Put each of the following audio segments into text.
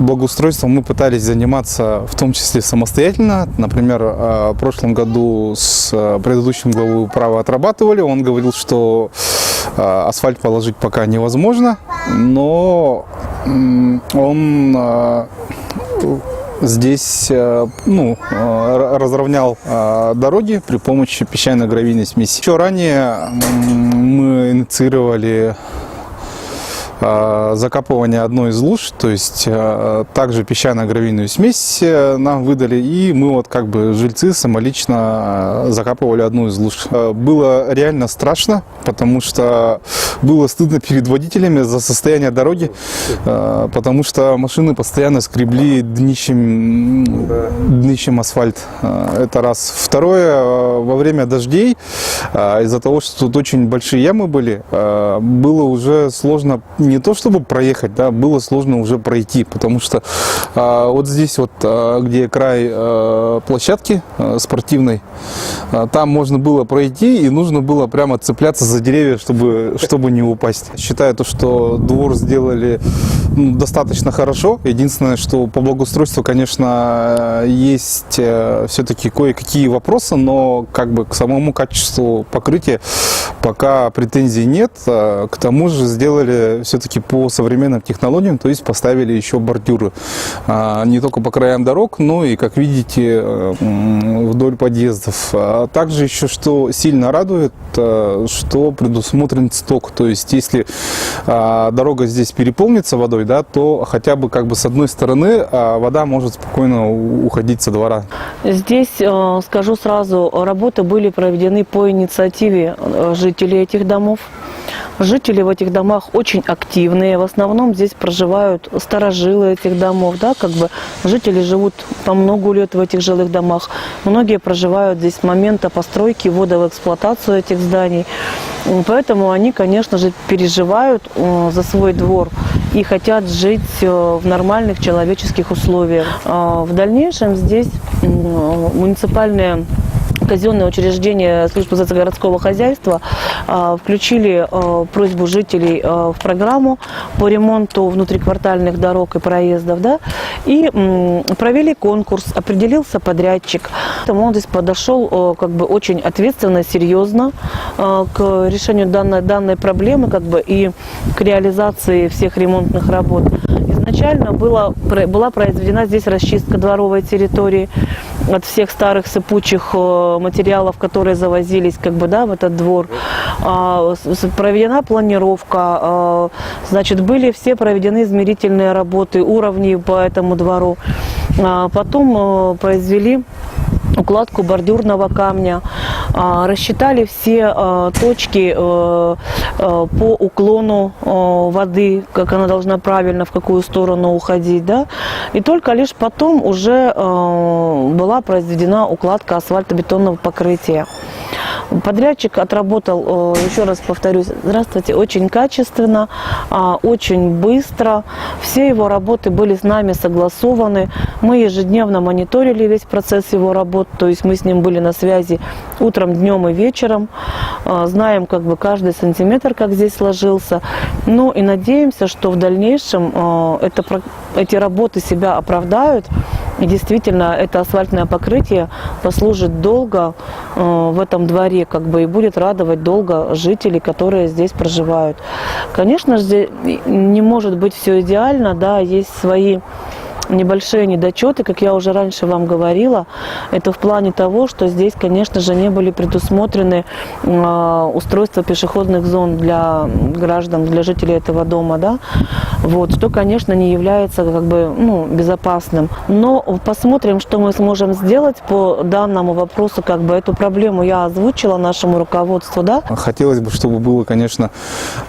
Благоустройством мы пытались заниматься в том числе самостоятельно. Например, в прошлом году с предыдущим главой управы отрабатывали. Он говорил, что асфальт положить пока невозможно, но он здесь разровнял дороги при помощи песчано-гравийной смеси. Еще ранее мы инициировали закапывание одной из луж, то есть также песчано-гравийную смесь нам выдали, и мы вот как бы жильцы самолично закапывали одну из луж. Было реально страшно, потому что было стыдно перед водителями за состояние дороги, потому что машины постоянно скребли днищем асфальт. Это раз. Второе, во время дождей, из-за того, что тут очень большие ямы были, было уже сложно не то чтобы проехать, да, было сложно уже пройти, потому что вот здесь вот, где край площадки спортивной, там можно было пройти, и нужно было прямо цепляться за деревья, чтобы не упасть. Считаю, что двор сделали достаточно хорошо. Единственное, что по благоустройству, конечно, есть все-таки кое-какие вопросы, но как бы к самому качеству покрытия пока претензий нет. К тому же сделали все-таки по современным технологиям, то есть поставили еще бордюры не только по краям дорог, но и, как видите, вдоль подъездов. А также еще, что сильно радует, что предусмотрен сток, то есть если дорога здесь переполнится водой, да, то хотя бы как бы с одной стороны вода может спокойно уходить со двора. Здесь, скажу сразу, работы были проведены по инициативе жителей этих домов. Жители в этих домах очень активные, в основном здесь проживают старожилы этих домов, да, как бы жители живут по много лет в этих жилых домах, многие проживают здесь с момента постройки, ввода в эксплуатацию этих зданий, поэтому они, конечно же, переживают за свой двор и хотят жить в нормальных человеческих условиях. В дальнейшем здесь муниципальные казенные учреждения службы городского хозяйства включили просьбу жителей в программу по ремонту внутриквартальных дорог и проездов, да, и провели конкурс, определился подрядчик. Он здесь подошел как бы очень ответственно, серьезно к решению данной проблемы, как бы, и к реализации всех ремонтных работ. Изначально была произведена здесь расчистка дворовой территории от всех старых сыпучих материалов, которые завозились как бы, да, в этот двор. Проведена планировка, значит, были все проведены измерительные работы, уровни по этому двору. Потом произвели укладку бордюрного камня, рассчитали все точки по уклону воды, как она должна правильно, в какую сторону уходить, да, и только лишь потом уже была произведена укладка асфальтобетонного покрытия. Подрядчик отработал, еще раз повторюсь, здравствуйте, очень качественно, очень быстро. Все его работы были с нами согласованы. Мы ежедневно мониторили весь процесс его работ, то есть мы с ним были на связи утром, днем и вечером. Знаем как бы каждый сантиметр, как здесь сложился. Ну и надеемся, что в дальнейшем эти работы себя оправдают. И действительно, это асфальтное покрытие послужит долго в этом дворе, как бы, и будет радовать долго жителей, которые здесь проживают. Конечно же, не может быть все идеально, да, есть свои небольшие недочеты, как я уже раньше вам говорила. Это в плане того, что здесь, конечно же, не были предусмотрены устройства пешеходных зон для граждан, для жителей этого дома, да, вот, что, конечно, не является как бы, безопасным. Но посмотрим, что мы сможем сделать по данному вопросу, как бы эту проблему я озвучила нашему руководству, да. Хотелось бы, чтобы было, конечно,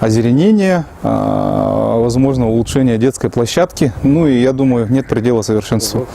озеленение, возможно, улучшение детской площадки, ну и я думаю, нет предела совершенству.